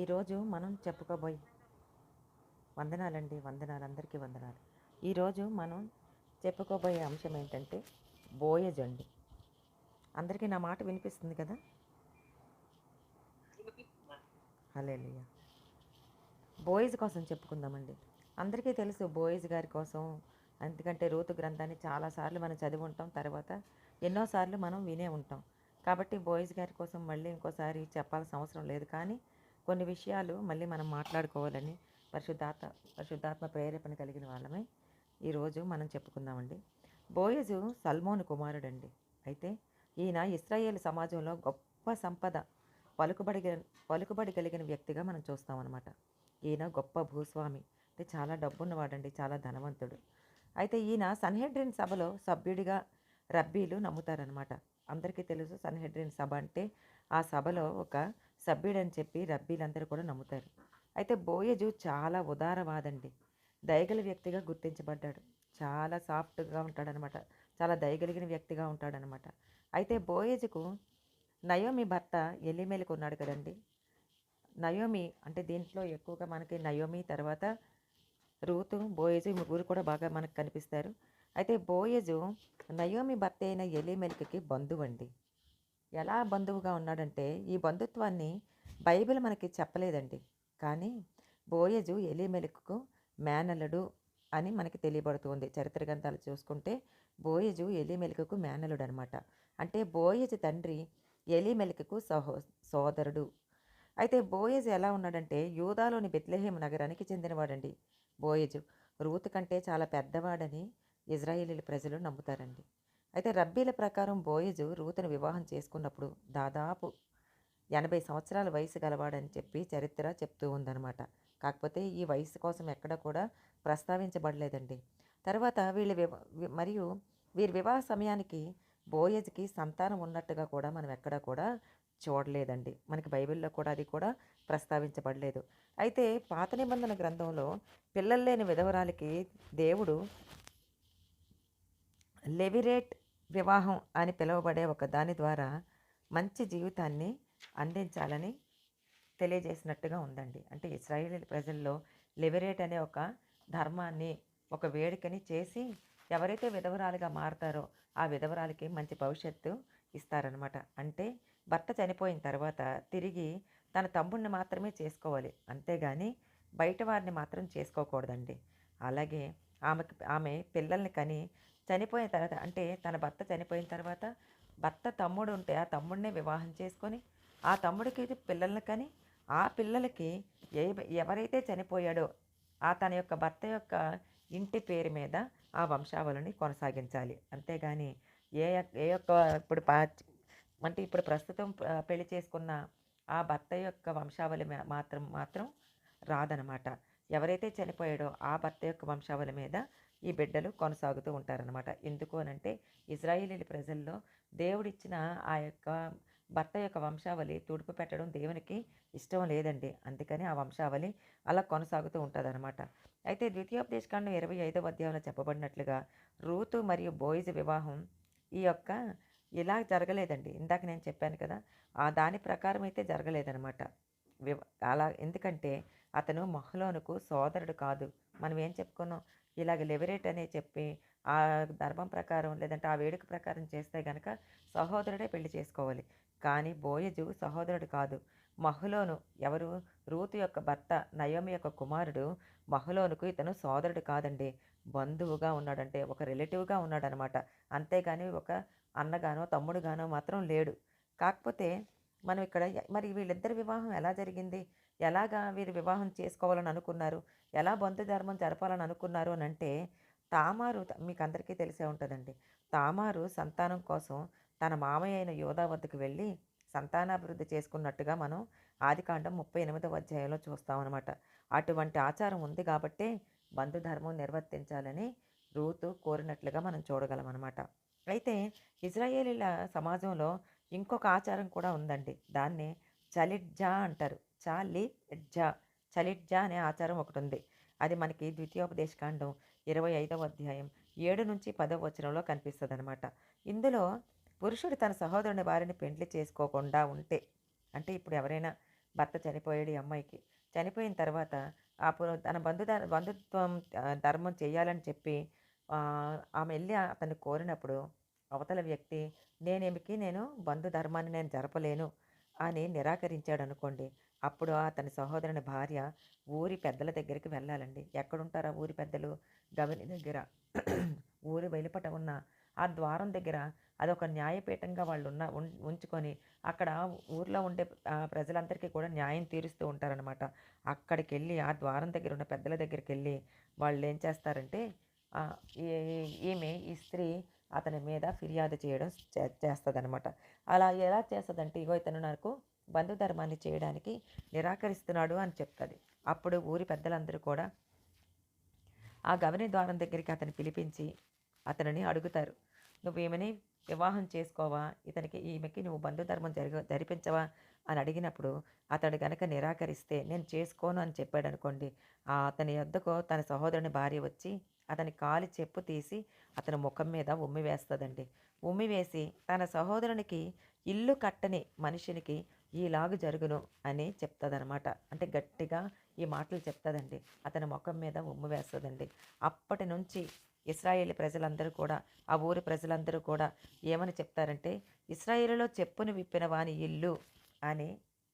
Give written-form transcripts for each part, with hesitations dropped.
ఈరోజు మనం చెప్పుకోబోయే వందనాలండి. వందనాలు, అందరికీ వందనాలు. ఈరోజు మనం చెప్పుకోబోయే అంశం ఏంటంటే బోయజ్ అండి. అందరికీ నా మాట వినిపిస్తుంది కదా? హల్లెలూయా. బోయజ్ కోసం చెప్పుకుందామండి. అందరికీ తెలుసు బోయజ్ గారి కోసం. ఎందుకంటే రూతు గ్రంథాన్ని చాలాసార్లు మనం చదివి ఉంటాం. తర్వాత ఎన్నోసార్లు మనం వినే ఉంటాం. కాబట్టి బోయజ్ గారి కోసం మళ్ళీ ఇంకోసారి చెప్పాల్సిన అవసరం లేదు. కానీ కొన్ని విషయాలు మళ్ళీ మనం మాట్లాడుకోవాలని పరిశుద్ధాత్మ ప్రేరేపణ కలిగిన వాళ్ళమై ఈరోజు మనం చెప్పుకుందామండి. బోయజు సల్మోను కుమారుడండి. అయితే ఈయన ఇశ్రాయేలు సమాజంలో గొప్ప సంపద పలుకుబడి పలుకుబడి కలిగిన వ్యక్తిగా మనం చూస్తామన్నమాట. ఈయన గొప్ప భూస్వామి, అంటే చాలా డబ్బున్నవాడండి, చాలా ధనవంతుడు. అయితే ఈయన సన్హెడ్రిన్ సభలో సభ్యుడిగా రబ్బీలు నమ్ముతారనమాట. అందరికీ తెలుసు సన్హెడ్రిన్ సభ అంటే ఆ సభలో ఒక సభ్యుడని చెప్పి రబ్బీలందరూ కూడా నమ్ముతారు. అయితే బోయజు చాలా ఉదారవాదండి, దయగల వ్యక్తిగా గుర్తించబడ్డాడు. చాలా సాఫ్ట్గా ఉంటాడనమాట, చాలా దయగలిగిన వ్యక్తిగా ఉంటాడనమాట. అయితే బోయజుకు నయోమి భర్త ఎలీమెలకు ఉన్నాడు కదండి. నయోమి అంటే దీంట్లో ఎక్కువగా మనకి నయోమి తర్వాత రూతు, బోయజు ఈ ముగ్గురు కూడా బాగా మనకు కనిపిస్తారు. అయితే బోయజు నయోమి భర్త అయిన ఎలీమెలకుకి బంధువండి. ఎలా బంధువుగా ఉన్నాడంటే ఈ బంధుత్వాన్ని బైబిల్ మనకి చెప్పలేదండి. కానీ బోయజు ఎలీమెలకుకు మేనలుడు అని మనకి తెలియబడుతుంది. చరిత్ర గ్రంథాలు చూసుకుంటే బోయజు ఎలీమెలకుకు మేనలుడు అనమాట. అంటే బోయజు తండ్రి ఎలీమెలకుకు సోదరుడు. అయితే బోయజు ఎలా ఉన్నాడంటే యూదాలోని బెత్లెహేము నగరానికి చెందినవాడండి. బోయజు రూతు కంటే చాలా పెద్దవాడని ఇజ్రాయేలీల ప్రజలు నమ్ముతారండి. అయితే రబ్బీల ప్రకారం బోయజు రూతును వివాహం చేసుకున్నప్పుడు దాదాపు 80 సంవత్సరాల వయసు గలవాడని చెప్పి చరిత్ర చెప్తూ ఉందన్నమాట. కాకపోతే ఈ వయసు కోసం ఎక్కడ కూడా ప్రస్తావించబడలేదండి. తర్వాత మరియు వీరి వివాహ సమయానికి బోయజ్కి సంతానం ఉన్నట్టుగా కూడా మనం ఎక్కడా కూడా చూడలేదండి. మనకి బైబిల్లో కూడా అది కూడా ప్రస్తావించబడలేదు. అయితే పాత నిబంధన గ్రంథంలో పిల్లలు లేని విధవరాలకి దేవుడు లెవిరేట్ వివాహం అని పిలువబడే ఒక దాని ద్వారా మంచి జీవితాన్ని అందించాలని తెలియజేసినట్టుగా ఉందండి. అంటే ఇశ్రాయేలీ ప్రజల్లో లెవిరేట్ అనే ఒక ధర్మాన్ని, ఒక వేడుకని చేసి ఎవరైతే విధవరాలుగా మారతారో ఆ విధవరాలకి మంచి భవిష్యత్తు ఇస్తారనమాట. అంటే భర్త చనిపోయిన తర్వాత తిరిగి తన తమ్ముడిని మాత్రమే చేసుకోవాలి, అంతేగాని బయట వారిని మాత్రం చేసుకోకూడదండి. అలాగే ఆమె పిల్లల్ని కని చనిపోయిన తర్వాత, అంటే తన భర్త చనిపోయిన తర్వాత భర్త తమ్ముడు ఉంటే ఆ తమ్ముడినే వివాహం చేసుకొని ఆ తమ్ముడికి పిల్లల్ని కని ఆ పిల్లలకి ఎవరైతే చనిపోయాడో ఆ తన యొక్క భర్త యొక్క ఇంటి పేరు మీద ఆ వంశావళిని కొనసాగించాలి. అంతేగాని ఏ యొక్క ఇప్పుడు అంటే ఇప్పుడు ప్రస్తుతం పెళ్లి చేసుకున్న ఆ భర్త యొక్క వంశావళి మాత్రం రాదనమాట. ఎవరైతే చనిపోయాడో ఆ భర్త యొక్క వంశావళి మీద ఈ బిడ్డలు కొనసాగుతూ ఉంటారనమాట. ఎందుకు అనంటే ఇజ్రాయేలీ ప్రజల్లో దేవుడిచ్చిన ఆ యొక్క భర్త యొక్క వంశావళి తుడుపు పెట్టడం దేవునికి ఇష్టం లేదండి. అందుకని ఆ వంశావళి అలా కొనసాగుతూ ఉంటుందన్నమాట. అయితే ద్వితీయోపదేశకాండం 25వ అధ్యాయంలో చెప్పబడినట్లుగా రూతు మరియు బోయజు వివాహం ఈ యొక్క ఇలా జరగలేదండి. ఇందాక నేను చెప్పాను కదా, ఆ దాని ప్రకారం అయితే జరగలేదనమాట. వివ అలా ఎందుకంటే అతను మహ్లోనుకు సోదరుడు కాదు. మనం ఏం చెప్పుకున్నాం, ఇలాగ లెవరేట్ అనే చెప్పి ఆ ధర్మం ప్రకారం లేదంటే ఆ వేడుక ప్రకారం చేస్తే గనక సహోదరుడే పెళ్లి చేసుకోవాలి. కానీ బోయజు సహోదరుడు కాదు. మహ్లోను ఎవరు, రూతు యొక్క భర్త నయోమి యొక్క కుమారుడు మహ్లోనుకు ఇతను సోదరుడు కాదండి. బంధువుగా ఉన్నాడంటే ఒక రిలేటివ్గా ఉన్నాడనమాట. అంతేగాని ఒక అన్నగానో తమ్ముడుగానో మాత్రం లేడు. కాకపోతే మనం ఇక్కడ మరి వీళ్ళిద్దరి వివాహం ఎలా జరిగింది, ఎలాగా వీరు వివాహం చేసుకోవాలని అనుకున్నారు, ఎలా బంధుధర్మం జరపాలని అనుకున్నారు అని అంటే తామారు, మీకు అందరికీ తెలిసే ఉంటుందండి. తామారు సంతానం కోసం తన మామయ్య అయిన యోధా వద్దకు వెళ్ళి సంతానాభివృద్ధి చేసుకున్నట్టుగా మనం ఆదికాండం 38వ అధ్యాయంలో చూస్తామన్నమాట. అటువంటి ఆచారం ఉంది కాబట్టే బంధుధర్మం నిర్వర్తించాలని రూతు కోరినట్లుగా మనం చూడగలం అనమాట. అయితే ఇజ్రాయేలీల సమాజంలో ఇంకొక ఆచారం కూడా ఉందండి. దాన్ని చలిడ్జా అంటారు. చాలిడ్జా చలిడ్జా అనే ఆచారం ఒకటి ఉంది. అది మనకి ద్వితీయోపదేశకాండం 25వ అధ్యాయం 7-10వ వచనంలో కనిపిస్తుంది అనమాట. ఇందులో పురుషుడు తన సహోదరుని భార్యని పెండ్లి చేసుకోకుండా ఉంటే, అంటే ఇప్పుడు ఎవరైనా భర్త చనిపోయాడు ఈ అమ్మాయికి. చనిపోయిన తర్వాత అప్పుడు తన బంధుత్వం ధర్మం చేయాలని చెప్పి ఆమె ఎళ్లి అతన్ని కోరినప్పుడు అవతల వ్యక్తి నేను బంధు ధర్మాన్ని నేను జరపలేను అని నిరాకరించాడనుకోండి. అప్పుడు అతని సహోదరుని భార్య ఊరి పెద్దల దగ్గరికి వెళ్ళాలండి. ఎక్కడుంటారు ఆ ఊరి పెద్దలు? గవిని దగ్గర. ఊరి వెలుపట ఉన్న ఆ ద్వారం దగ్గర అదొక న్యాయపీఠంగా వాళ్ళున్న ఉంచుకొని అక్కడ ఊర్లో ఉండే ప్రజలందరికీ కూడా న్యాయం తీరుస్తూ ఉంటారనమాట. అక్కడికెళ్ళి ఆ ద్వారం దగ్గర ఉన్న పెద్దల దగ్గరికెళ్ళి వాళ్ళేం చేస్తారంటే ఆహ్, ఈ ఈ స్త్రీ అతని మీద ఫిర్యాదు చేయడం చేస్తదనమాట. అలా ఎలా చేస్తదంటే, ఇగో ఇతను నాకు బంధుధర్మాన్ని చేయడానికి నిరాకరిస్తున్నాడు అని చెప్తది. అప్పుడు ఊరి పెద్దలందరూ కూడా ఆ గవని ద్వారం దగ్గరికి అతన్ని పిలిపించి అతనిని అడుగుతారు. "నువ్వు ఈమెని వివాహం చేసుకోవా? ఈమెకి నువ్వు బంధుధర్మం జరిపించవా?" అని అడిగినప్పుడు అతడు గనక నిరాకరిస్తే, "నేను చేసుకోను" అని చెప్పాడనుకోండి, అతని యొద్దకు తన సహోదరుని భార్య వచ్చి అతని కాలి చెప్పు తీసి అతని ముఖం మీద ఉమ్మి వేస్తదండి. ఉమ్మి వేసి తన సహోదరునికి ఇల్లు కట్టని మనిషినికి ఈలాగు జరుగును అని చెప్తదనమాట. అంటే గట్టిగా ఈ మాటలు చెప్తదండి. అతని మొఖం మీద ఉమ్మి వేస్తదండి. అప్పటి నుంచి ఇశ్రాయేలు ప్రజలందరూ కూడా, ఆ ఊరి ప్రజలందరూ కూడా ఏమని చెప్తారంటే, ఇశ్రాయేలులో చెప్పును విప్పిన వాని ఇల్లు అని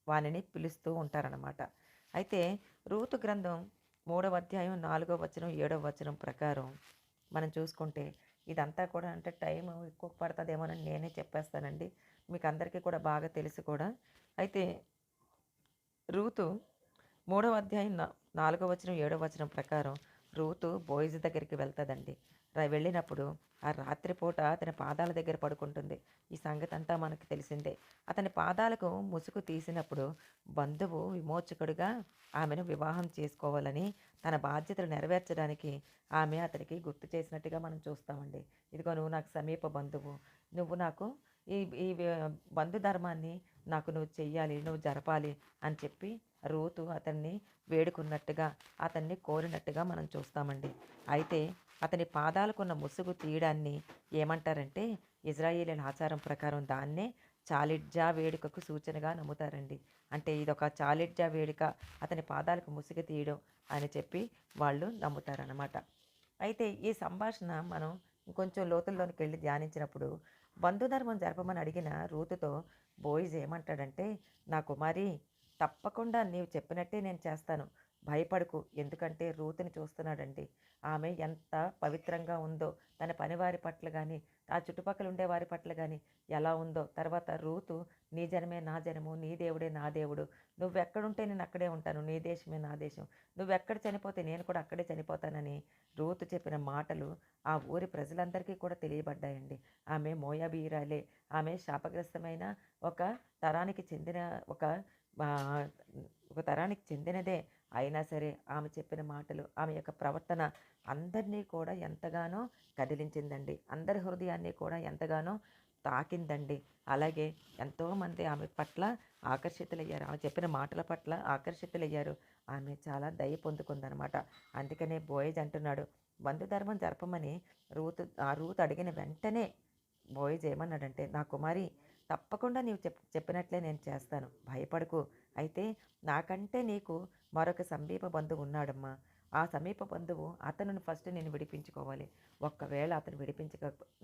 వానిని పిలుస్తూ ఉంటారనమాట. అయితే రూతు గ్రంథం 3వ అధ్యాయం 4వ వచనం, 7వ వచనం ప్రకారం మనం చూసుకుంటే ఇదంతా కూడా అంటే టైం ఎక్కువ పడతదేమోనని నేనే చెప్పేస్తానండి. మీకందరికీ కూడా బాగా తెలుసు కూడా. అయితే రూతు 3వ అధ్యాయం 4వ వచనం, 7వ వచనం ప్రకారం రూతు బోయజు దగ్గరికి వెళ్తదండి. వెళ్ళినప్పుడు ఆ రాత్రిపూట అతని పాదాల దగ్గర పడుకుంటుంది. ఈ సంగతంతా మనకు తెలిసిందే. అతని పాదాలకు ముసుగు తీసినప్పుడు బంధువు విమోచకుడిగా ఆమెను వివాహం చేసుకోవాలని తన బాధ్యతలు నెరవేర్చడానికి ఆమె అతనికి గుర్తు చేసినట్టుగా మనం చూస్తామండి. ఇదిగో నువ్వు నాకు సమీప బంధువు. నువ్వు నాకు ఈ ఈ బంధు ధర్మాన్ని నాకు నువ్వు చెయ్యాలి, నువ్వు జరపాలి అని చెప్పి రూతు అతన్ని వేడుకున్నట్టుగా, అతన్ని కోరినట్టుగా మనం చూస్తామండి. అయితే అతని పాదాలకున్న ముసుగు తీయడాన్ని ఏమంటారంటే, ఇజ్రాయేలీల ఆచారం ప్రకారం దాన్నే చాలిడ్జా వేడుకకు సూచనగా నమ్ముతారండి. అంటే ఇదొక చాలిడ్జా వేడుక, అతని పాదాలకు ముసుగు తీయడం అని చెప్పి వాళ్ళు నమ్ముతారనమాట. అయితే ఈ సంభాషణ మనం ఇంకొంచెం లోతుల్లోనికి వెళ్ళి ధ్యానించినప్పుడు బంధుధర్మం జరపమని అడిగిన రూతుతో బోయిజ్ ఏమంటాడంటే, నా కుమారి, తప్పకుండా నీవు చెప్పినట్టే నేను చేస్తాను, భయపడకు. ఎందుకంటే రూతుని చూస్తున్నాడండి. ఆమె ఎంత పవిత్రంగా ఉందో, తన పనివారి పట్ల కానీ ఆ చుట్టుపక్కల ఉండే వారి పట్ల కానీ ఎలా ఉందో. తర్వాత రూతు, నీ జనమే నా జనము, నీ దేవుడే నా దేవుడు, నువ్వెక్కడుంటే నేను అక్కడే ఉంటాను, నీ దేశమే నా దేశం, నువ్వెక్కడ చనిపోతే నేను కూడా అక్కడే చనిపోతానని రూతు చెప్పిన మాటలు ఆ ఊరి ప్రజలందరికీ కూడా తెలియబడ్డాయండి. ఆమె మోయాబీయురాలే. ఆమె శాపగ్రస్తమైన ఒక తరానికి చెందిన ఒక ఆహ్, ఒక తరానికి చెందినదే. అయినా సరే ఆమె చెప్పిన మాటలు, ఆమె యొక్క ప్రవర్తన అందరినీ కూడా ఎంతగానో కదిలించిందండి. అందరి హృదయాన్ని కూడా ఎంతగానో తాకిందండి. అలాగే ఎంతోమంది ఆమె పట్ల ఆకర్షితులయ్యారు. ఆమె చెప్పిన మాటల పట్ల ఆకర్షితులయ్యారు. ఆమె చాలా దయ పొందుకుందనమాట. అందుకనే బోయజ్ అంటున్నాడు, బంధుధర్మం జరపమని రూతు అడిగిన వెంటనే బోయజ్ ఏమన్నాడంటే, నా కుమారి, తప్పకుండా నీవు చెప్పినట్లే నేను చేస్తాను, భయపడకు. అయితే నాకంటే నీకు మరొక సమీప బంధువు ఉన్నాడమ్మా. ఆ సమీప బంధువు అతనును ఫస్ట్ నేను విడిపించుకోవాలి. ఒక్కవేళ అతను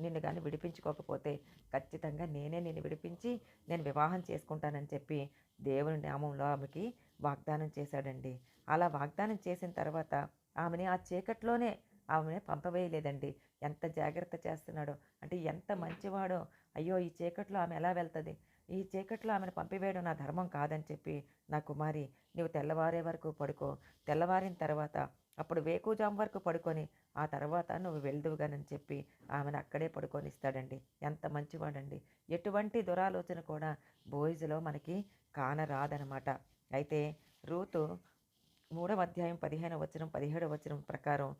నిన్ను గాని విడిపించుకోకపోతే ఖచ్చితంగా నేనే నిన్ను విడిపించి నేను వివాహం చేసుకుంటానని చెప్పి దేవుని నామంలో ఆమెకి వాగ్దానం చేశాడండి. అలా వాగ్దానం చేసిన తర్వాత ఆమెని ఆ చీకట్లోనే ఆమెని పంపవేయలేదండి. ఎంత జాగ్రత్త చేస్తున్నాడో, అంటే ఎంత మంచివాడో. అయ్యో! ఈ చీకట్లో ఆమె ఎలా వెళ్తది? ఈ చీకట్లో ఆమెను పంపివేయడం నా ధర్మం కాదని చెప్పి, నా కుమారి, నీవు తెల్లవారే వరకు పడుకో. తెల్లవారిన తర్వాత అప్పుడు వేకువజాము వరకు పడుకొని ఆ తర్వాత నువ్వు వెళ్దువుగానని చెప్పి ఆమెను అక్కడే పడుకోనిస్తాడండి. ఎంత మంచివాడండి. ఎటువంటి దురాలోచన కూడా బోయజులో మనకి కానరాదనమాట. అయితే రూతు 3వ అధ్యాయం 15వ వచనం, 17వ వచనం ప్రకారం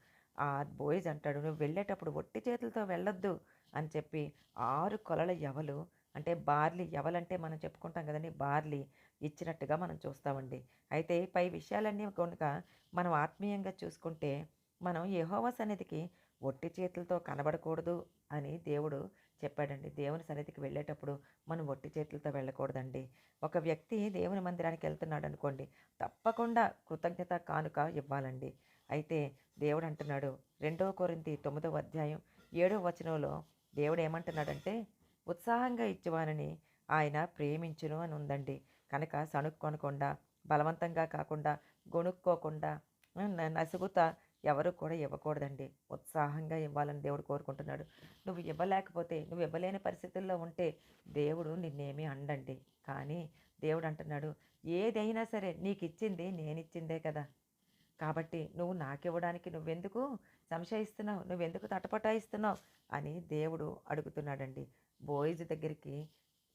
బోయజ్ అంటాడు, నువ్వు వెళ్ళేటప్పుడు ఒట్టి చేతులతో వెళ్ళొద్దు అని చెప్పి 6 కొలల యవలు, అంటే బార్లీ, యవలంటే మనం చెప్పుకుంటాం కదండీ బార్లీ, ఇచ్చినట్టుగా మనం చూస్తామండి. అయితే పై విషయాలన్నీ కనుక మనం ఆత్మీయంగా చూసుకుంటే మనం యెహోవా సన్నిధికి ఒట్టి చేతులతో కనబడకూడదు అని దేవుడు చెప్పాడండి. దేవుని సన్నిధికి వెళ్ళేటప్పుడు మనం ఒట్టి చేతులతో వెళ్ళకూడదండి. ఒక వ్యక్తి దేవుని మందిరానికి వెళ్తున్నాడనుకోండి, తప్పకుండా కృతజ్ఞత కానుక ఇవ్వాలండి. అయితే దేవుడు అంటున్నాడు 2 కొరింథీ 9వ అధ్యాయం 7వ వచనంలో దేవుడు ఏమంటున్నాడంటే, ఉత్సాహంగా ఇచ్చేవానిని ఆయన ప్రేమించును అని ఉందండి. కనుక సణుక్కొనకుండా, బలవంతంగా కాకుండా, గొణుక్కోకుండా, నసుగుతా ఎవరు కూడా ఇవ్వకూడదండి. ఉత్సాహంగా ఇవ్వాలని దేవుడు కోరుకుంటున్నాడు. నువ్వు ఇవ్వలేకపోతే, నువ్వు ఇవ్వలేని పరిస్థితుల్లో ఉంటే దేవుడు నిన్నేమీ అనడండి. కానీ దేవుడు అంటున్నాడు, ఏదైనా సరే నీకిచ్చింది నేనిచ్చిందే కదా! కాబట్టి నువ్వు నాకివ్వడానికి నువ్వెందుకు సంశయిస్తున్నావు? నువ్వెందుకు తటపటాయిస్తున్నావు? అని దేవుడు అడుగుతున్నాడండి. బోయజు దగ్గరికి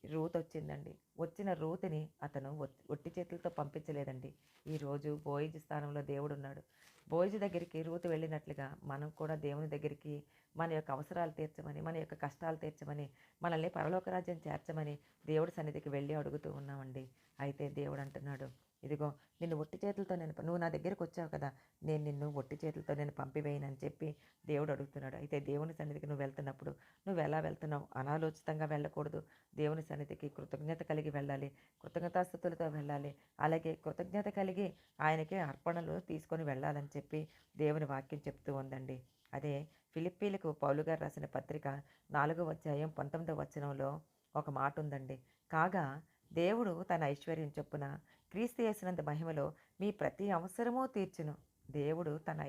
రూత్ వచ్చిందండి. వచ్చిన రూతుని అతను ఒట్టి చేతులతో పంపించలేదండి. ఈరోజు బోయజు స్థానంలో దేవుడున్నాడు. బోయజు దగ్గరికి రూతు వెళ్ళినట్లుగా మనం కూడా దేవుని దగ్గరికి మన యొక్క అవసరాలు తీర్చమని, మన యొక్క కష్టాలు తీర్చమని, మనల్ని పరలోక రాజ్యం చేర్చమని దేవుడి సన్నిధికి వెళ్ళి అడుగుతూ ఉన్నామండి. అయితే దేవుడు అంటున్నాడు, ఇదిగో నిన్ను ఒట్టి చేతులతో నువ్వు నా దగ్గరికి వచ్చావు కదా, నేను నిన్ను ఒట్టి చేతులతో పంపివేయనని చెప్పి దేవుడు అడుగుతున్నాడు. అయితే దేవుని సన్నిధికి నువ్వు వెళ్తున్నప్పుడు నువ్వు ఎలా వెళ్తున్నావు? అనాలోచితంగా వెళ్ళకూడదు. దేవుని సన్నిధికి కృతజ్ఞత కలిగి వెళ్ళాలి. కృతజ్ఞతాస్తుతులతో వెళ్ళాలి. అలాగే కృతజ్ఞత కలిగి ఆయనకి అర్పణలు తీసుకొని వెళ్ళాలని చెప్పి దేవుని వాక్యం చెప్తూ ఉందండి. అదే ఫిలిప్పీలకు పౌలు గారు రాసిన పత్రిక 4వ అధ్యాయం 19వ వచనంలో ఒక మాట ఉందండి. కాగా దేవుడు తన ఐశ్వర్యం చొప్పున క్రీస్తు యేసునందు మహిమలో మీ ప్రతి అవసరమూ తీర్చును. దేవుడు తన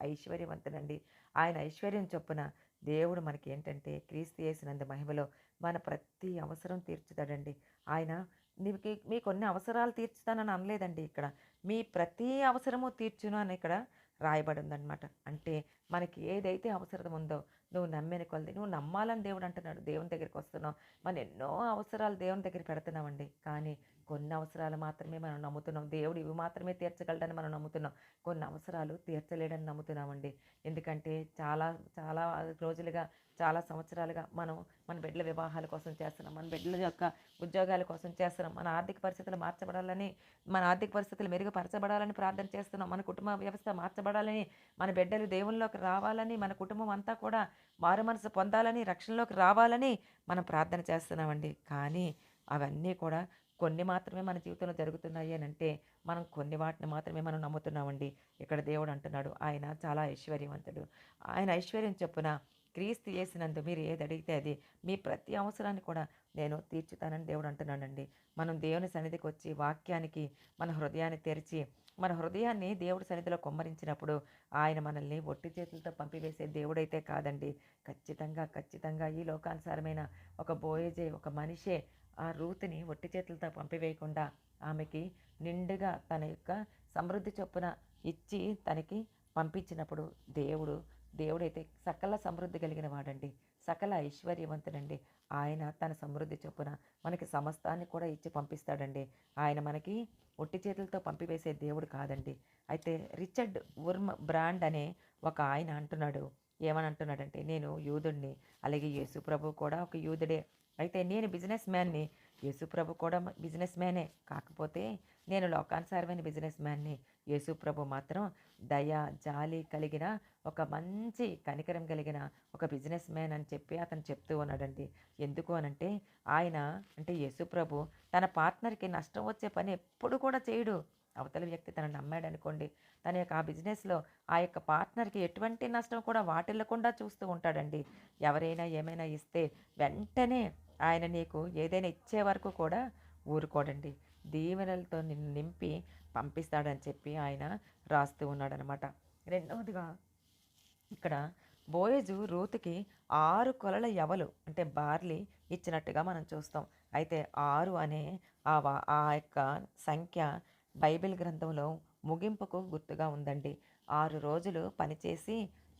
ఐశ్వర్యవంతుడండి. ఆయన ఐశ్వర్యం చొప్పున దేవుడు మనకి ఏంటంటే క్రీస్తు యేసునందు మహిమలో మన ప్రతి అవసరం తీర్చుతాడండి. ఆయన మీ కొన్ని అవసరాలు తీర్చుతానని అనలేదండి ఇక్కడ. మీ ప్రతి అవసరము తీర్చును అని ఇక్కడ రాయబడి ఉందనమాట. అంటే మనకి ఏదైతే అవసరం ఉందో నువ్వు నమ్మిన కొలది, నువ్వు నమ్మాలని దేవుడు అంటున్నాడు. దేవుని దగ్గరికి వస్తున్నావు, మనం ఎన్నో అవసరాలు దేవుని దగ్గర పెడుతున్నామండి. కానీ కొన్ని అవసరాలు మాత్రమే మనం నమ్ముతున్నాం. దేవుడు ఇవి మాత్రమే తీర్చగలడని మనం నమ్ముతున్నాం. కొన్ని అవసరాలు తీర్చలేడని నమ్ముతున్నామండి. ఎందుకంటే చాలా చాలా రోజులుగా, చాలా సంవత్సరాలుగా మనం మన బిడ్డల వివాహాల కోసం చేస్తున్నాం. మన బిడ్డల యొక్క ఉద్యోగాల కోసం చేస్తున్నాం. మన ఆర్థిక పరిస్థితులు మార్చబడాలని, మన ఆర్థిక పరిస్థితులు మెరుగుపరచబడాలని ప్రార్థన చేస్తున్నాం. మన కుటుంబ వ్యవస్థ మార్చబడాలని, మన బిడ్డలు దేవునిలోకి రావాలని, మన కుటుంబం అంతా కూడా మారు మనసు పొందాలని, రక్షణలోకి రావాలని మనం ప్రార్థన చేస్తున్నామండి. కానీ అవన్నీ కూడా కొన్ని మాత్రమే మన జీవితంలో జరుగుతున్నాయి అని అంటే మనం కొన్ని వాటిని మాత్రమే మనం నమ్ముతున్నామండి. ఇక్కడ దేవుడు అంటున్నాడు ఆయన చాలా ఐశ్వర్యవంతుడు. ఆయన ఐశ్వర్యం చొప్పున క్రీస్తు యేసునందు మీరు ఏది అడిగితే అది మీ ప్రతి అవసరాన్ని కూడా నేను తీర్చుతానని దేవుడు అంటున్నాడండి. మనం దేవుని సన్నిధికి వచ్చి వాక్యానికి మన హృదయాన్ని తెరిచి మన హృదయాన్ని దేవుడి సన్నిధిలో కుమ్మరించినప్పుడు ఆయన మనల్ని ఒట్టి చేతులతో పంపివేసే దేవుడైతే కాదండి. ఖచ్చితంగా ఖచ్చితంగా ఈ లోకానుసారమైన ఒక బోయజే, ఒక మనిషే ఆ రూతుని ఒట్టి చేతులతో పంపివేయకుండా ఆమెకి నిండుగా తన యొక్క సమృద్ధి చొప్పున ఇచ్చి తనకి పంపించినప్పుడు దేవుడైతే సకల సమృద్ధి కలిగిన వాడండి. సకల ఐశ్వర్యవంతుడండి. ఆయన తన సమృద్ధి చొప్పున మనకి సమస్తాన్ని కూడా ఇచ్చి పంపిస్తాడండి. ఆయన మనకి ఒట్టి చేతులతో పంపివేసే దేవుడు కాదండి. అయితే రిచర్డ్ వుర్మ్ బ్రాండ్ అనే ఒక ఆయన అంటున్నాడు. ఏమని అంటున్నాడంటే, నేను యూదుడిని, అలాగే యేసు ప్రభు కూడా ఒక యూదుడే. అయితే నేను బిజినెస్ మ్యాన్ని, యేసు ప్రభు కూడా బిజినెస్ మ్యానే. కాకపోతే నేను లోకానుసారమైన బిజినెస్ మ్యాన్ని. యేసు ప్రభు మాత్రం దయ, జాలి కలిగిన ఒక మంచి కనికరం కలిగిన ఒక బిజినెస్ మ్యాన్ అని చెప్పి అతను చెప్తూ ఉన్నాడండి. ఎందుకు అనంటే ఆయన అంటే యేసు ప్రభు తన పార్ట్నర్కి నష్టం వచ్చే పని ఎప్పుడు కూడా చేయడు. అవతల వ్యక్తి తనని నమ్మాడనుకోండి, తన యొక్క ఆ బిజినెస్లో ఆ యొక్క పార్ట్నర్కి ఎటువంటి నష్టం కూడా వాటిల్లకుండా చూస్తూ ఉంటాడండి. ఎవరైనా ఏమైనా ఇస్తే వెంటనే ఆయన నీకు ఏదైనా ఇచ్చే వరకు కూడా ఊరుకోడండి. దీవెనలతో నిన్ను నింపి పంపిస్తాడని చెప్పి ఆయన రాస్తూ ఉన్నాడనమాట. రెండవదిగా ఇక్కడ బోయజు రూతుకి 6 కొలల యవలు అంటే బార్లీ ఇచ్చినట్టుగా మనం చూస్తాం. అయితే 6 అనే ఆ యొక్క సంఖ్య బైబిల్ గ్రంథంలో ముగింపుకు గుర్తుగా ఉందండి. 6 రోజులు పనిచేసి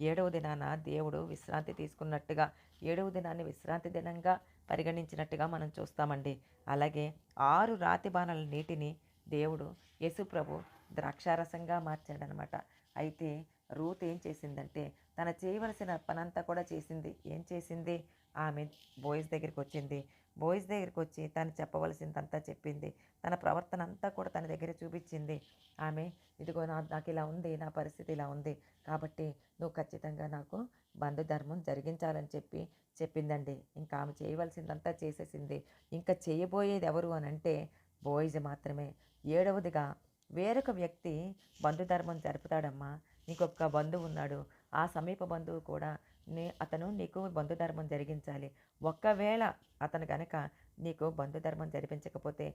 7వ దినాన దేవుడు విశ్రాంతి తీసుకున్నట్టుగా, 7వ దినాన్ని విశ్రాంతి దినంగా పరిగణించినట్టుగా మనం చూస్తామండి. అలాగే 6 రాతి బాణల నీటిని దేవుడు యేసుప్రభు ద్రాక్షారసంగా మార్చాడనమాట. అయితే రూత్ ఏం చేసిందంటే తన చేయవలసిన పనంతా కూడా చేసింది. ఏం చేసింది? ఆమె బోయస్ దగ్గరికి వచ్చింది. బోయజ్ దగ్గరికి వచ్చి తను చెప్పవలసిందంతా చెప్పింది. తన ప్రవర్తన అంతా కూడా తన దగ్గర చూపించింది. ఆమె ఇదిగో నాకు ఇలా ఉంది, నా పరిస్థితి ఇలా ఉంది, కాబట్టి నువ్వు ఖచ్చితంగా నాకు బంధుధర్మం జరిగించాలని చెప్పిందండి. ఇంకా ఆమె చేయవలసిందంతా చేసేసింది. ఇంకా చేయబోయేది ఎవరు అని అంటే బోయజ్ మాత్రమే. ఏడవదిగా వేరొక వ్యక్తి బంధుధర్మం జరుపుతాడమ్మా. నీకొక బంధువు ఉన్నాడు. ఆ సమీప బంధువు కూడా అతను నీకు బంధుధర్మం జరిగించాలి. ఒకవేళ అతను గనక నీకు బంధుధర్మం జరిపించకపోతే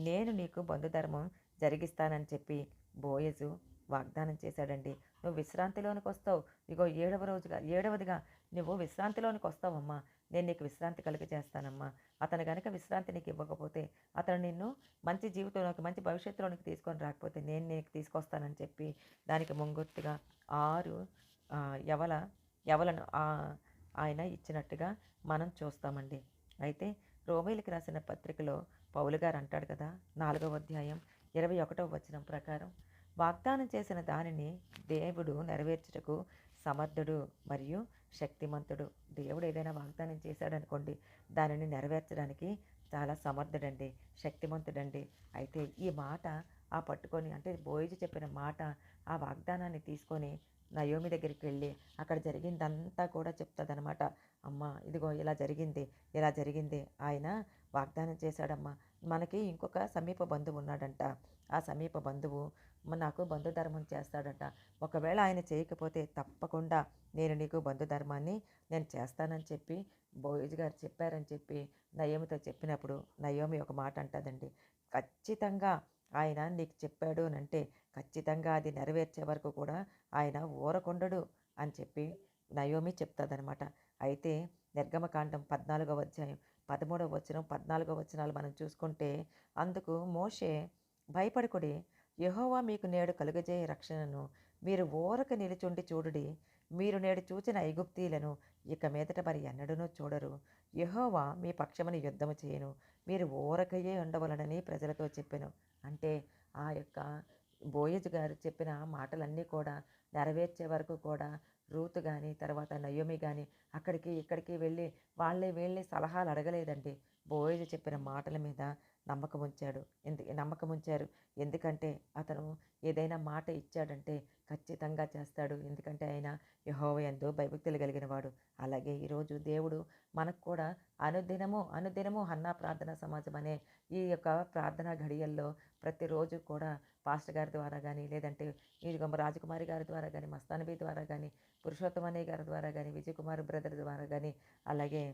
నేను నీకు బంధుధర్మం జరిగిస్తానని చెప్పి బోయజు వాగ్దానం చేశాడండి. నువ్వు విశ్రాంతిలోనికి వస్తావు. ఇగో ఏడవదిగా నువ్వు విశ్రాంతిలోనికి వస్తావమ్మా. నేను నీకు విశ్రాంతి చేస్తానమ్మా. అతను గనక విశ్రాంతి నీకు ఇవ్వకపోతే, అతను నిన్ను మంచి జీవితంలోకి, మంచి భవిష్యత్తులోనికి తీసుకొని రాకపోతే నేను నీకు తీసుకొస్తానని చెప్పి దానికి ముంగుర్తుగా 6 యవల యవలను ఆయన ఇచ్చినట్టుగా మనం చూస్తామండి. అయితే రోమీయులకు రాసిన పత్రికలో పౌలు గారు అంటాడు కదా, 4వ అధ్యాయం 21వ వచనం ప్రకారం, వాగ్దానం చేసిన దానిని దేవుడు నెరవేర్చుటకు సమర్థుడు మరియు శక్తిమంతుడు. దేవుడు ఏదైనా వాగ్దానం చేశాడనుకోండి, దానిని నెరవేర్చడానికి చాలా సమర్థుడండి, శక్తిమంతుడండి. అయితే ఈ మాట పట్టుకొని, అంటే బోయజు చెప్పిన మాట, ఆ వాగ్దానాన్ని తీసుకొని నయోమి దగ్గరికి వెళ్ళి అక్కడ జరిగిందంతా కూడా చెప్తుందనమాట. అమ్మ ఇదిగో ఇలా జరిగింది, ఇలా జరిగింది, ఆయన వాగ్దానం చేశాడమ్మా. మనకి ఇంకొక సమీప బంధువు ఉన్నాడంట. ఆ సమీప బంధువు నాకు బంధుధర్మం చేస్తాడంట. ఒకవేళ ఆయన చేయకపోతే తప్పకుండా నేను నీకు బంధుధర్మాన్ని నేను చేస్తానని చెప్పి బోయజు గారు చెప్పారని చెప్పి నయోమితో చెప్పినప్పుడు నయోమి ఒక మాట అంటుందండి, ఖచ్చితంగా ఆయన నీకు చెప్పాడు అని అంటే ఖచ్చితంగా అది నెరవేర్చే వరకు కూడా ఆయన ఊరకుండడు అని చెప్పి నయోమి చెప్తుందనమాట. అయితే నిర్గమకాండం 14వ అధ్యాయం 13వ వచనం 14వ వచనాలు మనం చూసుకుంటే, అందుకు మోషే, భయపడకుడి, యెహోవా మీకు నేడు కలుగజేయ రక్షణను మీరు ఊరక నిలుచుండి చూడుడి. మీరు నేడు చూచిన ఐగుప్తీయులను ఇక మీదట మరి ఎన్నడూనూ చూడరు. యెహోవా మీ పక్షమును యుద్ధము చేయను. మీరు ఊరకయే ఉండవలనని ప్రజలతో చెప్పెను. అంటే ఆ యొక్క బోయజు గారు చెప్పిన మాటలన్నీ కూడా నెరవేర్చే వరకు కూడా రూతు కానీ, తర్వాత నయోమి కానీ అక్కడికి ఇక్కడికి వెళ్ళి వీళ్ళని సలహాలు అడగలేదండి. బోయజు చెప్పిన మాటల మీద నమ్మకం ఉంచారు. ఎందుకంటే అతను ఏదైనా మాట ఇచ్చాడంటే ఖచ్చితంగా చేస్తాడు. ఎందుకంటే ఆయన యెహోవా యందు భయభక్తులు కలిగిన వాడు. అలాగే ఈరోజు దేవుడు మనకు కూడా అనుదినము హన్నా ప్రార్థనా సమాజం అనే ఈ యొక్క ప్రార్థనా ఘడియల్లో ప్రతిరోజు కూడా పాస్టర్ గారి ద్వారా కానీ, లేదంటే రాజకుమారి గారి ద్వారా కానీ, మస్తానబీ ద్వారా కానీ, పురుషోత్తమన్నయ్య గారి ద్వారా కానీ, విజయకుమార్ బ్రదర్ ద్వారా కానీ, అలాగే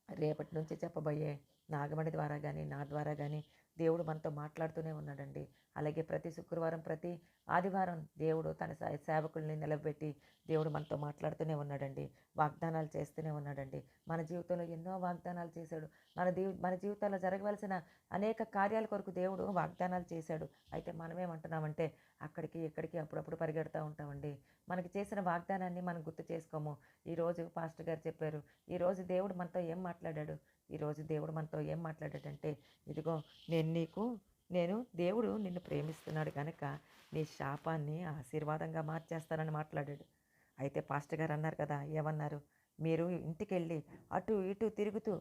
రేపటి నుంచి చెప్పబోయే నాగమణి ద్వారా కానీ, నా ద్వారా కానీ దేవుడు మనతో మాట్లాడుతూనే ఉన్నాడండి. అలాగే ప్రతి శుక్రవారం, ప్రతి ఆదివారం దేవుడు తన సేవకుల్ని నిలబెట్టి దేవుడు మనతో మాట్లాడుతూనే ఉన్నాడండి. వాగ్దానాలు చేస్తూనే ఉన్నాడండి. మన జీవితంలో ఎన్నో వాగ్దానాలు చేశాడు. మన జీవితాల్లో జరగవలసిన అనేక కార్యాల కొరకు దేవుడు వాగ్దానాలు చేశాడు. అయితే మనమేమంటున్నామంటే అక్కడికి ఇక్కడికి అప్పుడప్పుడు పరిగెడుతూ ఉంటామండి. మనకి చేసిన వాగ్దానాన్ని మనం గుర్తు చేసుకోము. ఈరోజు పాస్టర్ గారు చెప్పారు, ఈరోజు దేవుడు మనతో ఏం మాట్లాడాడు? ఈరోజు దేవుడు మనతో ఏం మాట్లాడాడంటే, ఇదిగో దేవుడు నిన్ను ప్రేమిస్తున్నాడు కనుక నీ శాపాన్ని ఆశీర్వాదంగా మార్చేస్తానని మాట్లాడాడు. అయితే పాస్టర్ గారు అన్నారు కదా, ఏమన్నారు? మీరు ఇంటికెళ్ళి అటు ఇటు తిరుగుతూ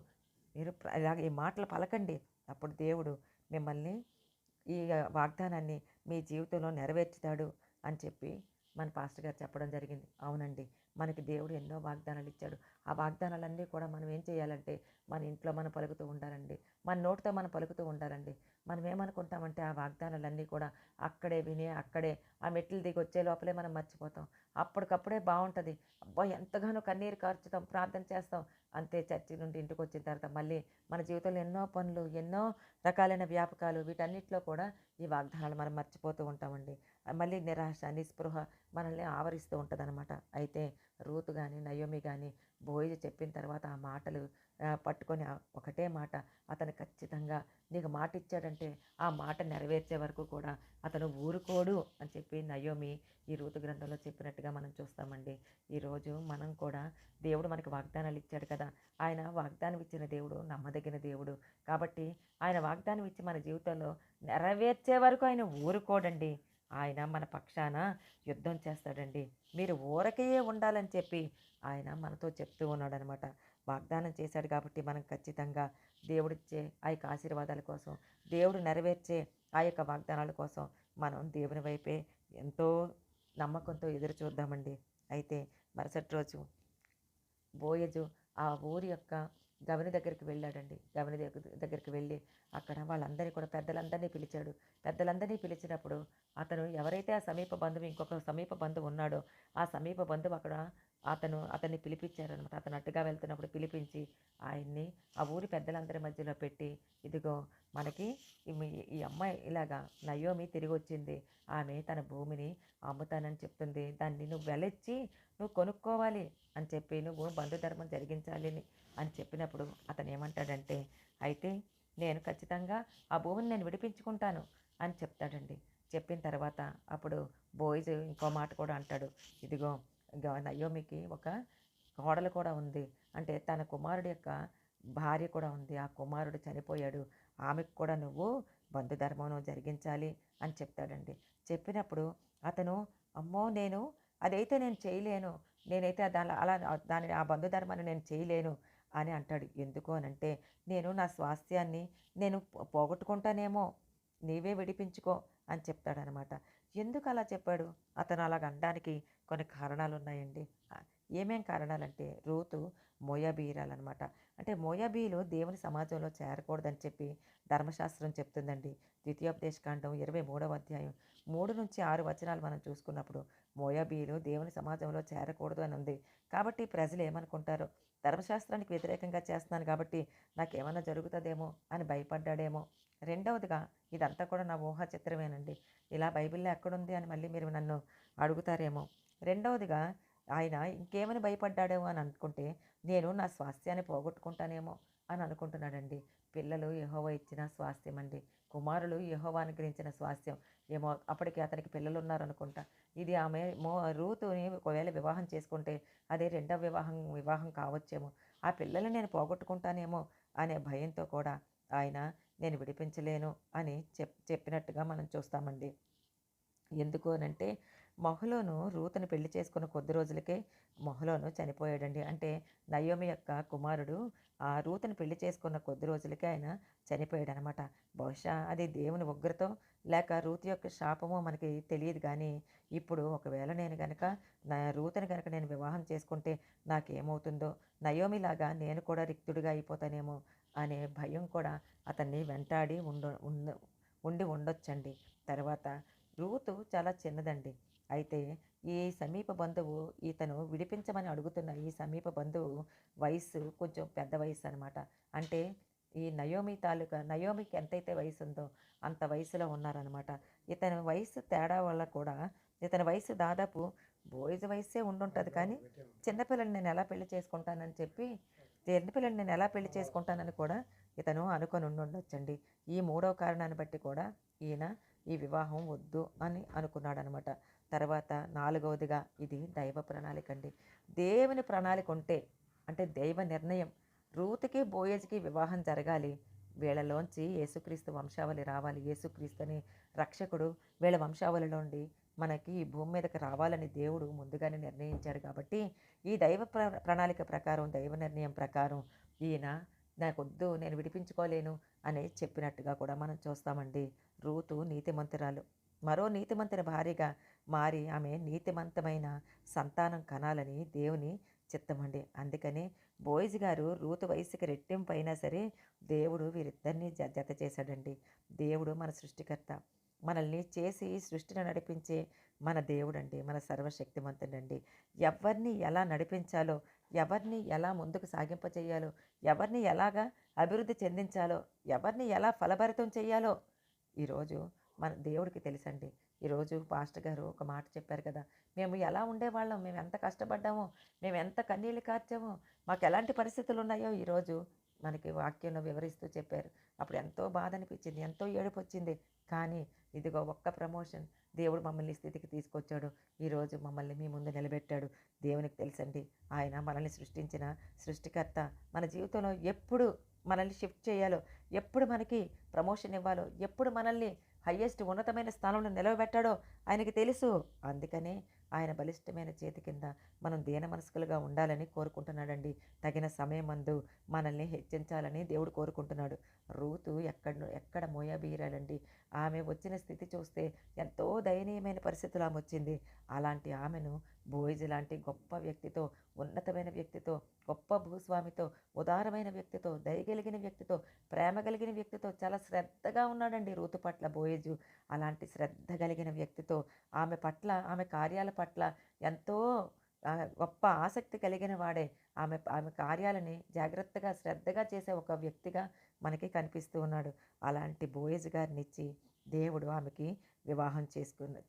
మీరు ఇలాగ ఈ మాటలు పలకండి, అప్పుడు దేవుడు మిమ్మల్ని ఈ వాగ్దానాన్ని మీ జీవితంలో నెరవేర్చుతాడు అని చెప్పి మన పాస్టర్ గారు చెప్పడం జరిగింది. అవునండి, మనకి దేవుడు ఎన్నో వాగ్దానాలు ఇచ్చాడు. ఆ వాగ్దానాలన్నీ కూడా మనం ఏం చేయాలంటే మన ఇంట్లో మనం పలుకుతూ ఉండాలండి. మన నోటితో మనం పలుకుతూ ఉండాలండి. మనం ఏమనుకుంటామంటే ఆ వాగ్దానాలన్నీ కూడా అక్కడే విని అక్కడే ఆ మెట్లు దిగి వచ్చే లోపలే మనం మర్చిపోతాం. అప్పటికప్పుడే బాగుంటుంది, అబ్బా ఎంతగానో కన్నీరు కార్చుతాం, ప్రార్థన చేస్తాం. అంతే, చర్చి నుండి ఇంటికి వచ్చిన తర్వాత మళ్ళీ మన జీవితంలో ఎన్నో పనులు, ఎన్నో రకాలైన వ్యాపకాలు, వీటన్నిటిలో కూడా ఈ వాగ్దానాలు మనం మర్చిపోతూ ఉంటామండి. మళ్ళీ నిరాశ, నిస్పృహ మనల్ని ఆవరిస్తూ ఉంటుందన్నమాట. అయితే రూతు కానీ, నయోమి కానీ బోయజు చెప్పిన తర్వాత ఆ మాటలు పట్టుకొని ఒకటే మాట, అతను ఖచ్చితంగా నీకు మాట ఇచ్చాడంటే ఆ మాట నెరవేర్చే వరకు కూడా అతను ఊరుకోడు అని చెప్పి నయోమి ఈ రూతు గ్రంథంలో చెప్పినట్టుగా మనం చూస్తామండి. ఈరోజు మనం కూడా దేవుడు మనకి వాగ్దానాలు ఇచ్చాడు కదా, ఆయన వాగ్దానం ఇచ్చిన దేవుడు నమ్మదగిన దేవుడు. కాబట్టి ఆయన వాగ్దానం ఇచ్చి మన జీవితంలో నెరవేర్చే వరకు ఆయన ఊరుకోడండి. ఆయన మన పక్షాన యుద్ధం చేస్తాడండి. మీరు ఊరకే ఉండాలని చెప్పి ఆయన మనతో చెప్తూ ఉన్నాడనమాట. వాగ్దానం చేశాడు కాబట్టి మనం ఖచ్చితంగా దేవుడిచ్చే ఆ యొక్క ఆశీర్వాదాల కోసం, దేవుడు నెరవేర్చే ఆ యొక్క వాగ్దానాల కోసం మనం దేవుని వైపే ఎంతో నమ్మకంతో ఎదురు చూద్దామండి. అయితే మరుసటి రోజు బోయజు ఆ ఊరి యొక్క గవని దగ్గరికి వెళ్ళాడండి. గవని దగ్గరికి వెళ్ళి అక్కడ వాళ్ళందరినీ కూడా పెద్దలందరినీ పిలిచాడు. పెద్దలందరినీ పిలిచినప్పుడు అతను ఎవరైతే ఆ సమీప బంధువు ఇంకొక సమీప బంధువు ఉన్నాడో ఆ సమీప బంధువు అక్కడ అతన్ని పిలిపించారనమాట. అతను అటుగా వెళ్తున్నప్పుడు పిలిపించి ఆయన్ని ఆ ఊరి పెద్దలందరి మధ్యలో పెట్టి, ఇదిగో మనకి ఈ అమ్మాయి ఇలాగా నయోమి తిరిగి వచ్చింది. ఆమె తన భూమిని అమ్ముతానని చెప్తుంది. దాన్ని నువ్వు వెలెచ్చి నువ్వు కొనుక్కోవాలి అని చెప్పి నువ్వు బంధుధర్మం జరిగించాలి అని చెప్పినప్పుడు అతను ఏమంటాడంటే, అయితే నేను ఖచ్చితంగా ఆ భూమిని నేను విడిపించుకుంటాను అని చెప్తాడండి. చెప్పిన తర్వాత అప్పుడు బోయిజ్ ఇంకో మాట కూడా అంటాడు. ఇదిగో నయోమికి ఒక కోడలు కూడా ఉంది. అంటే తన కుమారుడి యొక్క భార్య కూడా ఉంది. ఆ కుమారుడు చనిపోయాడు. ఆమెకు కూడా నువ్వు బంధుధర్మం జరిగించాలి అని చెప్తాడండి. చెప్పినప్పుడు అతను అమ్మో అదైతే నేను చేయలేను. నేనైతే ఆ బంధుధర్మాన్ని నేను చేయలేను అని అంటాడు. ఎందుకు అనంటే నేను నా స్వాస్థ్యాన్ని నేను పోగొట్టుకుంటానేమో, నీవే విడిపించుకో అని చెప్తాడనమాట. ఎందుకు అలా చెప్పాడు? అతను అలాగ అనడానికి కొన్ని కారణాలు ఉన్నాయండి. ఏమేం కారణాలంటే రూతు మోయాబీయురాలనమాట. అంటే మోయాబీయులు దేవుని సమాజంలో చేరకూడదని చెప్పి ధర్మశాస్త్రం చెప్తుందండి. ద్వితీయోపదేశకాండం 23వ అధ్యాయం 3-6 వచనాలు మనం చూసుకున్నప్పుడు మోయాబీయులు దేవుని సమాజంలో చేరకూడదు అని ఉంది. కాబట్టి ప్రజలు ఏమనుకుంటారో, ధర్మశాస్త్రానికి వ్యతిరేకంగా చేస్తున్నాను కాబట్టి నాకేమన్నా జరుగుతుందేమో అని భయపడ్డాడేమో. రెండవదిగా ఇదంతా కూడా నా ఊహా చిత్రమేనండి. ఇలా బైబిల్లో ఎక్కడుంది అని మళ్ళీ మీరు నన్ను అడుగుతారేమో. రెండవదిగా ఆయన ఇంకేమని భయపడ్డాడేమో అని అనుకుంటే, నేను నా స్వాస్థ్యాన్ని పోగొట్టుకుంటానేమో అని అనుకుంటున్నాడండి. పిల్లలు యెహోవా ఇచ్చిన స్వాస్థ్యం అండి. కుమారులు యెహోవా అనుగ్రహించిన స్వాస్థ్యం. ఏమో అప్పటికి అతనికి పిల్లలు ఉన్నారనుకుంటా. ఇది ఆమె రూతుని ఒకవేళ వివాహం చేసుకుంటే అదే రెండవ వివాహం కావచ్చేమో. ఆ పిల్లల్ని నేను పోగొట్టుకుంటానేమో అనే భయంతో కూడా ఆయన నేను విడిపించలేను అని చెప్పినట్టుగా మనం చూస్తామండి. ఎందుకు అనంటే మహలోను రూతుని పెళ్లి చేసుకున్న కొద్ది రోజులకే మహలోను చనిపోయాడండి. అంటే నయోమి యొక్క కుమారుడు ఆ రూతుని పెళ్లి చేసుకున్న కొద్ది రోజులకే ఆయన చనిపోయాడనమాట. బహుశా అది దేవుని ఉగ్రతో లేక రూతు యొక్క శాపమో మనకి తెలియదు. కానీ ఇప్పుడు ఒకవేళ నేను గనక రూతుని గనక నేను వివాహం చేసుకుంటే నాకేమవుతుందో, నయోమిలాగా నేను కూడా రిక్తుడిగా అయిపోతానేమో అనే భయం కూడా అతన్ని వెంటాడి ఉండి ఉండొచ్చండి. తర్వాత రూతు చాలా చిన్నదండి. అయితే ఈ సమీప బంధువు ఇతను విడిపించమని అడుగుతున్న ఈ సమీప బంధువు వయస్సు కొంచెం పెద్ద వయసు అనమాట. అంటే ఈ నయోమికి ఎంతైతే వయసు ఉందో అంత వయసులో ఉన్నారనమాట. ఇతని వయసు తేడా వల్ల కూడా ఇతని వయసు దాదాపు బోయిస్ వయస్సే ఉండుంటుంది. కానీ చిన్నపిల్లని నేను ఎలా పెళ్లి చేసుకుంటానని చెప్పి చిన్నపిల్లని నేను ఎలా పెళ్లి చేసుకుంటానని కూడా ఇతను అనుకొని ఉండొచ్చండి. ఈ మూడవ కారణాన్ని బట్టి కూడా ఈయన ఈ వివాహం వద్దు అని అనుకున్నాడనమాట. తర్వాత నాలుగవదిగా ఇది దైవ ప్రణాళిక అండి. దేవుని ప్రణాళిక ఉంటే అంటే దైవ నిర్ణయం రూతుకి బోయజ్కి వివాహం జరగాలి. వీళ్ళలోంచి యేసుక్రీస్తు వంశావళి రావాలి. యేసుక్రీస్తుని రక్షకుడు వీళ్ళ వంశావళిలోండి మనకి ఈ భూమి మీదకి రావాలని దేవుడు ముందుగానే నిర్ణయించాడు. కాబట్టి ఈ దైవ ప్రణాళిక ప్రకారం దైవ నిర్ణయం ప్రకారం ఈయన నాకొద్దు, నేను విడిపించుకోలేను అని చెప్పినట్టుగా కూడా మనం చూస్తామండి. రూతు నీతిమంతురాలు. మరో నీతిమంతుని భార్యగా మారి ఆమె నీతిమంతమైన సంతానం కనాలని దేవుని చిత్తమండి. అందుకనే బోయిజ్ గారు రూతు వయసుకి రెట్టింపు అయినా సరే దేవుడు వీరిద్దరినీ జత చేశాడండి. దేవుడు మన సృష్టికర్త. మనల్ని చేసి సృష్టిని నడిపించే మన దేవుడండి. మన సర్వశక్తిమంతుడండి. ఎవరిని ఎలా నడిపించాలో, ఎవరిని ఎలా ముందుకు సాగింపచేయాలో, ఎవరిని ఎలాగా అభివృద్ధి చెందించాలో, ఎవరిని ఎలా ఫలభరితం చేయాలో ఈరోజు మన దేవుడికి తెలుసండి. ఈరోజు పాస్టర్ గారు ఒక మాట చెప్పారు కదా, మేము ఎలా ఉండేవాళ్ళం, మేము ఎంత కష్టపడ్డామో, మేము ఎంత కన్నీళ్ళు కార్చామో, మాకు ఎలాంటి పరిస్థితులు ఉన్నాయో ఈరోజు మనకి వాక్యంలో వివరిస్తూ చెప్పారు. అప్పుడు ఎంతో బాధ అనిపించింది, ఎంతో ఏడుపు వచ్చింది. కానీ ఇదిగో ఒక్క ప్రమోషన్ దేవుడు మమ్మల్ని స్థితికి తీసుకొచ్చాడు. ఈరోజు మమ్మల్ని మీ ముందు నిలబెట్టాడు. దేవునికి తెలుసండి, ఆయన మనల్ని సృష్టించిన సృష్టికర్త. మన జీవితంలో ఎప్పుడు మనల్ని షిఫ్ట్ చేయాలో, ఎప్పుడు మనకి ప్రమోషన్ ఇవ్వాలో, ఎప్పుడు మనల్ని హయ్యెస్ట్ ఉన్నతమైన స్థానంలో నిలవబెట్టాడో ఆయనకి తెలుసు. అందుకనే ఆయన బలిష్టమైన చేతి కింద మనం దీన మనస్కులుగా ఉండాలని కోరుకుంటున్నాడండి. తగిన సమయమందు మనల్ని హెచ్చించాలని దేవుడు కోరుకుంటున్నాడు. రూతు ఎక్కడ మోయాబీయురాలండి. ఆమె వచ్చిన స్థితి చూస్తే ఎంతో దయనీయమైన పరిస్థితులు ఆమె వచ్చింది. అలాంటి ఆమెను బోయజు లాంటి గొప్ప వ్యక్తితో, ఉన్నతమైన వ్యక్తితో, గొప్ప భూస్వామితో, ఉదారమైన వ్యక్తితో, దయగలిగిన వ్యక్తితో, ప్రేమ కలిగిన వ్యక్తితో చాలా శ్రద్ధగా ఉన్నాడండి రూతు పట్ల బోయజు. అలాంటి శ్రద్ధ కలిగిన వ్యక్తితో ఆమె పట్ల, ఆమె కార్యాల పట్ల ఎంతో గొప్ప ఆసక్తి కలిగిన వాడే. ఆమె ఆమె కార్యాలని జాగ్రత్తగా, శ్రద్ధగా చేసే ఒక వ్యక్తిగా మనకి కనిపిస్తూ ఉన్నాడు. అలాంటి బోయజు గారినిచ్చి దేవుడు ఆమెకి వివాహం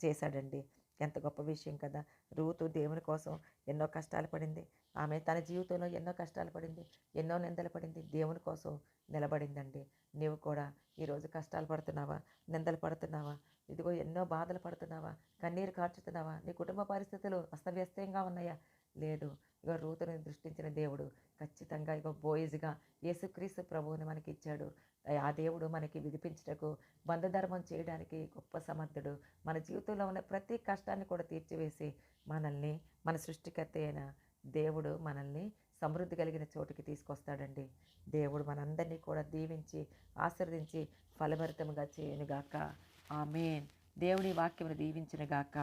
చేశాడండి. ఎంత గొప్ప విషయం కదా! రూతు దేవుని కోసం ఎన్నో కష్టాలు పడింది. ఆమె తన జీవితంలో ఎన్నో కష్టాలు పడింది. ఎన్నో నిందలు పడింది. దేవుని కోసం నిలబడిందండి. నీవు కూడా ఈరోజు కష్టాలు పడుతున్నావా? నిందలు పడుతున్నావా? ఇదిగో ఎన్నో బాధలు పడుతున్నావా? కన్నీరు కార్చుతున్నావా? నీ కుటుంబ పరిస్థితులు అస్తవ్యస్తంగా ఉన్నాయా? లేదు. ఇగో రూతుని దృష్టించిన దేవుడు ఖచ్చితంగా ఇగో బోయజుగా యేసుక్రీస్తు ప్రభువుని మనకిచ్చాడు. ఆ దేవుడు మనకి విడిపించుటకు, బంధధర్మం చేయడానికి గొప్ప సమర్థుడు. మన జీవితంలో ఉన్న ప్రతి కష్టాన్ని కూడా తీర్చివేసి మనల్ని, మన సృష్టికర్త అయిన దేవుడు మనల్ని సమృద్ధి కలిగిన చోటుకి తీసుకొస్తాడండి. దేవుడు మనందరినీ కూడా దీవించి, ఆశీర్వదించి ఫలభరితముగా చేయనుగాక. ఆమేన్. దేవుని వాక్యమును దీవించునుగాక.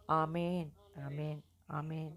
ఆమేన్. ఆమేన్. ఆమేన్.